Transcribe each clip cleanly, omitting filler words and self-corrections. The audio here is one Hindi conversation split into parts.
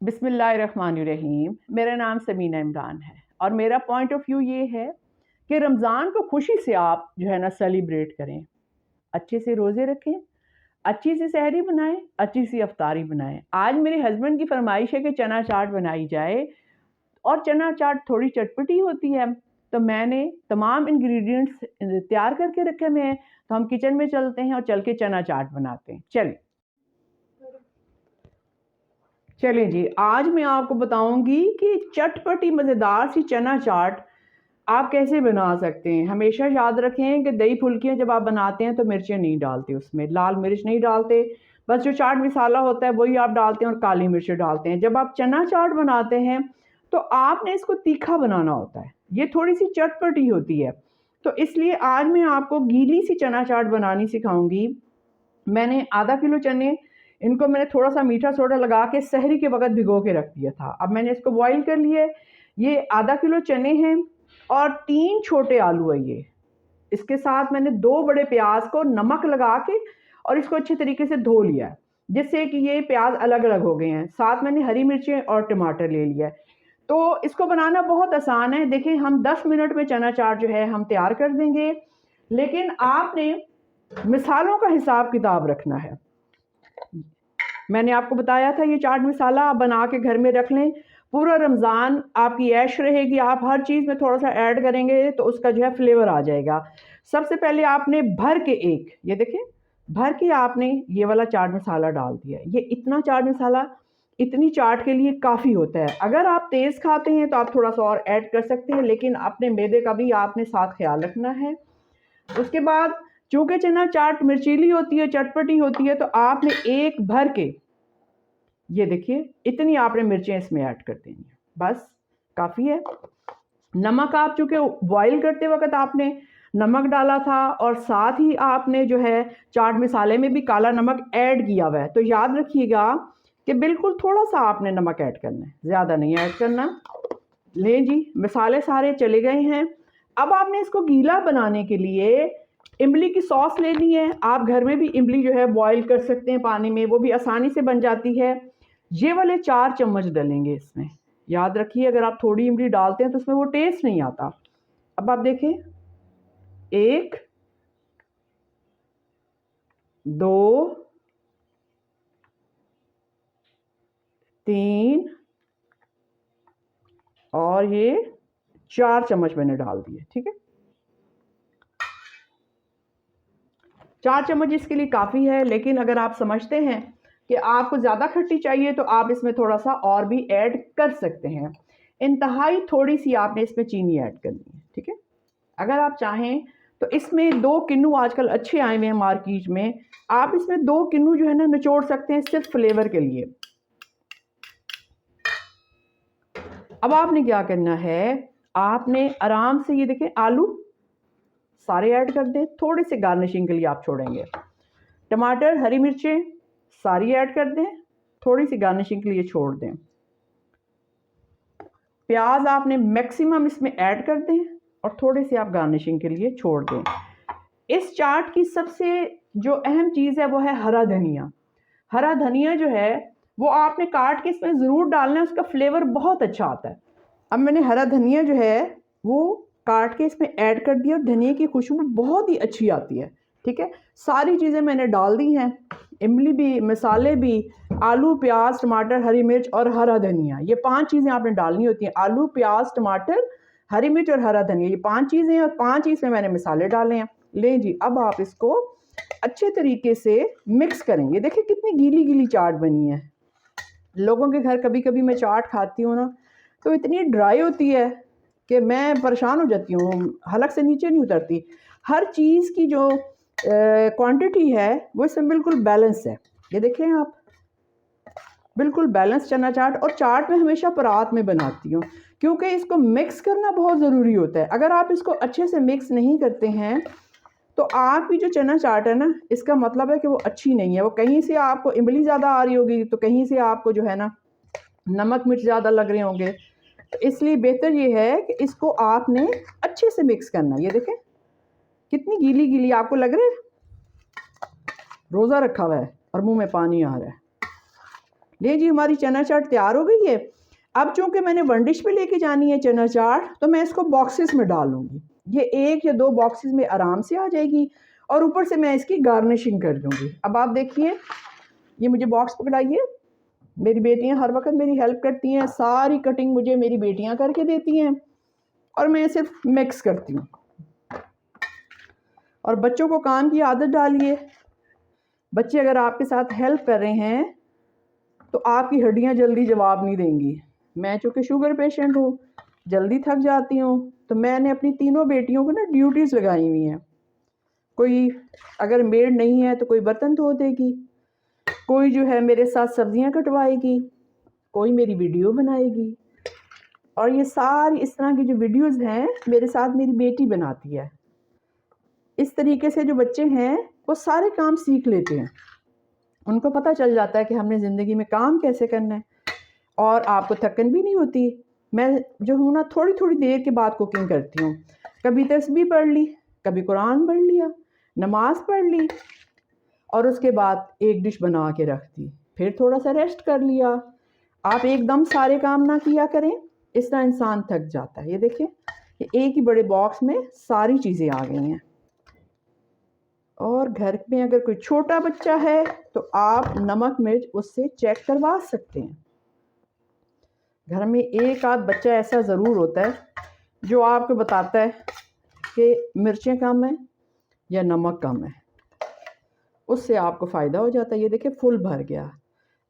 बिस्मिल्लाहिर्रहमानिर्रहीम। मेरा नाम समीना इमरान है और मेरा पॉइंट ऑफ व्यू ये है कि रमज़ान को खुशी से आप जो है ना सेलिब्रेट करें, अच्छे से रोज़े रखें, अच्छी सी सहरी बनाएं, अच्छी सी अफ्तारी बनाएं। आज मेरे हस्बैंड की फरमाइश है कि चना चाट बनाई जाए और चना चाट थोड़ी चटपटी होती है, तो मैंने तमाम इंग्रेडिएंट्स तैयार करके रखे हुए हैं। तो हम किचन में चलते हैं और चल के चना चाट बनाते हैं। चलें जी, आज मैं आपको बताऊंगी कि चटपटी मज़ेदार सी चना चाट आप कैसे बना सकते हैं। हमेशा याद रखें कि दही फुल्कियाँ जब आप बनाते हैं तो मिर्चें नहीं डालते, उसमें लाल मिर्च नहीं डालते, बस जो चाट मसाला होता है वही आप डालते हैं और काली मिर्च डालते हैं। जब आप चना चाट बनाते हैं तो आपने इसको तीखा बनाना होता है, ये थोड़ी सी चटपटी होती है। तो इसलिए आज मैं आपको गीली सी चना चाट बनानी सिखाऊंगी। मैंने आधा किलो चने, इनको मैंने थोड़ा सा मीठा सोडा लगा के सहरी के वक्त भिगो के रख दिया था। अब मैंने इसको बॉईल कर लिया। ये आधा किलो चने हैं और 3 छोटे आलू है ये। इसके साथ मैंने 2 बड़े प्याज को नमक लगा के और इसको अच्छे तरीके से धो लिया है, जिससे कि ये प्याज अलग अलग हो गए हैं। साथ मैंने हरी मिर्चें और टमाटर ले लिया है। तो इसको बनाना बहुत आसान है। देखिए, हम 10 मिनट में चना चाट जो है हम तैयार कर देंगे, लेकिन आपने मिसालों का हिसाब किताब रखना है। मैंने आपको बताया था ये चाट मसाला आप बना के घर में रख लें, पूरा रमज़ान आपकी ऐश रहेगी। आप हर चीज़ में थोड़ा सा ऐड करेंगे तो उसका जो है फ्लेवर आ जाएगा। सबसे पहले आपने भर के ये देखें, भर के आपने ये वाला चाट मसाला डाल दिया। ये इतना चाट मसाला इतनी चाट के लिए काफ़ी होता है। अगर आप तेज़ खाते हैं तो आप थोड़ा सा और ऐड कर सकते हैं, लेकिन अपने मैदे का भी आपने साथ ख्याल रखना है। उसके बाद चूँकि चना चाट मिर्चीली होती है, चटपटी होती है, तो आपने एक भर के ये देखिए इतनी आपने मिर्चें इसमें ऐड कर देनी है, बस काफ़ी है। नमक आप चूँकि बॉईल करते वक्त आपने नमक डाला था और साथ ही आपने जो है चाट मसाले में भी काला नमक ऐड किया हुआ है, तो याद रखिएगा कि बिल्कुल थोड़ा सा आपने नमक ऐड करना है, ज़्यादा नहीं ऐड करना। ले जी, मसाले सारे चले गए हैं। अब आपने इसको गीला बनाने के लिए इमली की सॉस लेनी है। आप घर में भी इमली जो है बॉईल कर सकते हैं पानी में, वो भी आसानी से बन जाती है। ये वाले 4 चम्मच डलेंगे इसमें। याद रखिए, अगर आप थोड़ी इमली डालते हैं तो उसमें वो टेस्ट नहीं आता। अब आप देखें, 1 2 3 और ये 4 चम्मच मैंने डाल दिए। ठीक है, 4 चम्मच इसके लिए काफ़ी है, लेकिन अगर आप समझते हैं कि आपको ज़्यादा खट्टी चाहिए तो आप इसमें थोड़ा सा और भी ऐड कर सकते हैं। इंतहाई थोड़ी सी आपने इसमें चीनी ऐड करनी है। ठीक है, अगर आप चाहें तो इसमें 2 किन्नू आजकल अच्छे आए हुए हैं मार्केट में, आप इसमें 2 किन्नू जो है ना निचोड़ सकते हैं सिर्फ फ्लेवर के लिए। अब आपने क्या करना है, आपने आराम से ये देखें आलू सारे ऐड कर दें, थोड़े से गार्निशिंग के लिए आप छोड़ेंगे। टमाटर, हरी मिर्चें सारी ऐड कर दें, थोड़ी सी गार्निशिंग के लिए छोड़ दें। प्याज आपने मैक्सिमम इसमें ऐड कर दें और थोड़े से आप गार्निशिंग के लिए छोड़ दें। इस चाट की सबसे जो अहम चीज़ है वो है हरा धनिया। हरा धनिया जो है वो आपने काट के इसमें ज़रूर डालना है, उसका फ्लेवर बहुत अच्छा आता है। अब मैंने हरा धनिया जो है वो काट के इसमें ऐड कर दिया और धनिया की खुशबू बहुत ही अच्छी आती है। ठीक है, सारी चीज़ें मैंने डाल दी हैं, इमली भी, मसाले भी, आलू, प्याज, टमाटर, हरी मिर्च और हरा धनिया। ये 5 चीज़ें आपने डालनी होती हैं। आलू, प्याज, टमाटर, हरी मिर्च और हरा धनिया, ये 5 चीज़ें हैं और 5 इसमें मैंने मसाले डाले हैं। लें जी, अब आप इसको अच्छे तरीके से मिक्स करेंगे। देखिए कितनी गीली गीली चाट बनी है। लोगों के घर कभी कभी मैं चाट खाती हूँ ना, तो इतनी ड्राई होती है कि मैं परेशान हो जाती हूँ, हलक से नीचे नहीं उतरती। हर चीज़ की जो क्वांटिटी है वो इसमें बिल्कुल बैलेंस है। ये देखें आप, बिल्कुल बैलेंस चना चाट। और चाट में हमेशा परात में बनाती हूँ, क्योंकि इसको मिक्स करना बहुत ज़रूरी होता है। अगर आप इसको अच्छे से मिक्स नहीं करते हैं तो आपकी जो चना चाट है ना, इसका मतलब है कि वो अच्छी नहीं है। वो कहीं से आपको इमली ज़्यादा आ रही होगी, तो कहीं से आपको जो है ना नमक मिर्च ज़्यादा लग रहे होंगे। तो इसलिए बेहतर ये है कि इसको आपने अच्छे से मिक्स करना। ये देखें कितनी गीली गीली, आपको लग रहा है रोज़ा रखा हुआ है और मुंह में पानी आ रहा है। ले जी, हमारी चना चाट तैयार हो गई है। अब चूंकि मैंने वन डिश पे लेके जानी है चना चाट, तो मैं इसको बॉक्सेस में डाल लूँगी। ये 1 या 2 बॉक्सेस में आराम से आ जाएगी और ऊपर से मैं इसकी गार्निशिंग कर दूँगी। अब आप देखिए, ये मुझे बॉक्स पकड़ाइए। मेरी बेटियां हर वक्त मेरी हेल्प करती हैं, सारी कटिंग मुझे मेरी बेटियां करके देती हैं और मैं सिर्फ मिक्स करती हूँ। और बच्चों को काम की आदत डालिए। बच्चे अगर आपके साथ हेल्प कर रहे हैं तो आपकी हड्डियां जल्दी जवाब नहीं देंगी। मैं चूँकि शुगर पेशेंट हूँ, जल्दी थक जाती हूँ, तो मैंने अपनी तीनों बेटियों को ना ड्यूटीज़ लगाई हुई हैं। कोई अगर मेड नहीं है तो कोई बर्तन धो देगी, कोई जो है मेरे साथ सब्जियां कटवाएगी, कोई मेरी वीडियो बनाएगी। और ये सारी इस तरह की जो वीडियोज़ हैं मेरे साथ मेरी बेटी बनाती है। इस तरीके से जो बच्चे हैं वो सारे काम सीख लेते हैं, उनको पता चल जाता है कि हमने ज़िंदगी में काम कैसे करना है और आपको थकन भी नहीं होती। मैं जो हूँ ना, थोड़ी थोड़ी देर के बाद कुकिंग करती हूँ। कभी तस्बीह पढ़ ली, कभी कुरान पढ़ लिया, नमाज पढ़ ली और उसके बाद एक डिश बना के रख दी, फिर थोड़ा सा रेस्ट कर लिया। आप एकदम सारे काम ना किया करें, इस तरह इंसान थक जाता है। ये देखिए, ये एक ही बड़े बॉक्स में सारी चीज़ें आ गई हैं। और घर में अगर कोई छोटा बच्चा है तो आप नमक मिर्च उससे चेक करवा सकते हैं। घर में एक आध बच्चा ऐसा ज़रूर होता है जो आपको बताता है कि मिर्चें कम है या नमक कम है, उससे आपको फ़ायदा हो जाता है। ये देखिए, फुल भर गया।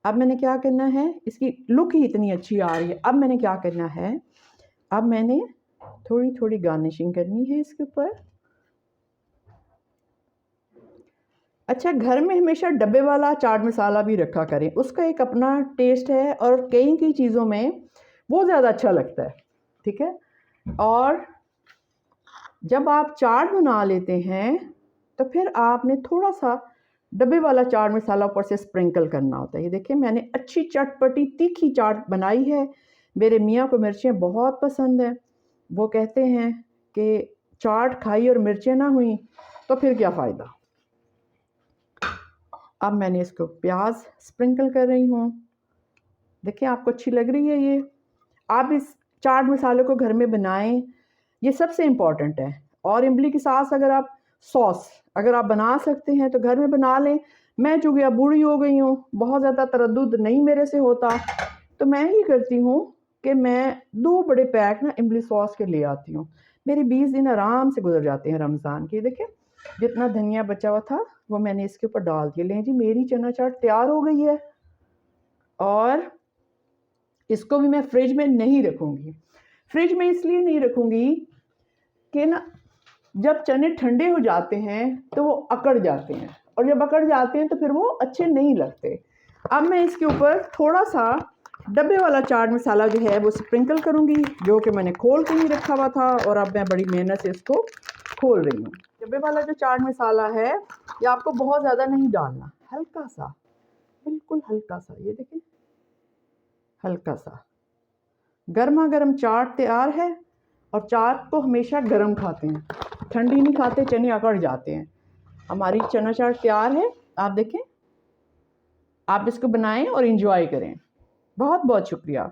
अब मैंने क्या करना है, इसकी लुक ही इतनी अच्छी आ रही है। अब मैंने क्या करना है, अब मैंने थोड़ी थोड़ी गार्निशिंग करनी है इसके ऊपर। अच्छा, घर में हमेशा डब्बे वाला चाट मसाला भी रखा करें, उसका एक अपना टेस्ट है और कई कई चीज़ों में वो ज़्यादा अच्छा लगता है। ठीक है, और जब आप चाट बना लेते हैं तो फिर आपने थोड़ा सा डब्बे वाला चाट मसाला ऊपर से स्प्रिंकल करना होता है। ये देखिए, मैंने अच्छी चटपटी तीखी चाट बनाई है। मेरे मियाँ को मिर्चें बहुत पसंद हैं। वो कहते हैं कि चाट खाई और मिर्चें ना हुई तो फिर क्या फ़ायदा। अब मैंने इसको प्याज स्प्रिंकल कर रही हूँ। देखिए, आपको अच्छी लग रही है ये। आप इस चाट मसाले को घर में बनाएं, ये सबसे इम्पॉर्टेंट है। और इमली के साथ अगर आप सॉस अगर आप बना सकते हैं तो घर में बना लें। मैं चूँकि अब बूढ़ी हो गई हूँ, बहुत ज़्यादा तरद्दुद नहीं मेरे से होता, तो मैं ही करती हूँ कि मैं 2 बड़े पैक ना इमली सॉस के ले आती हूँ। मेरे 20 दिन आराम से गुजर जाते हैं रमज़ान के। देखिए, जितना धनिया बचा हुआ था वो मैंने इसके ऊपर डाल दिया। लें जी, मेरी चना चाट तैयार हो गई है। और इसको भी मैं फ्रिज में नहीं रखूँगी। फ्रिज में इसलिए नहीं रखूँगी कि ना, जब चने ठंडे हो जाते हैं तो वो अकड़ जाते हैं, और जब अकड़ जाते हैं तो फिर वो अच्छे नहीं लगते। अब मैं इसके ऊपर थोड़ा सा डब्बे वाला चाट मसाला जो है वो स्प्रिंकल करूँगी, जो कि मैंने खोल के ही रखा हुआ था और अब मैं बड़ी मेहनत से इसको खोल रही हूँ। डब्बे वाला जो चाट मसाला है ये आपको बहुत ज़्यादा नहीं डालना, हल्का सा, बिल्कुल हल्का सा। ये देखिए, हल्का सा। गर्मा गर्म चाट तैयार है। और चाट को हमेशा गर्म खाते हैं, ठंडी नहीं खाते, चने अकड़ जाते हैं। हमारी चना चाट तैयार है। आप देखें, आप इसको बनाएं और एंजॉय करें। बहुत बहुत शुक्रिया।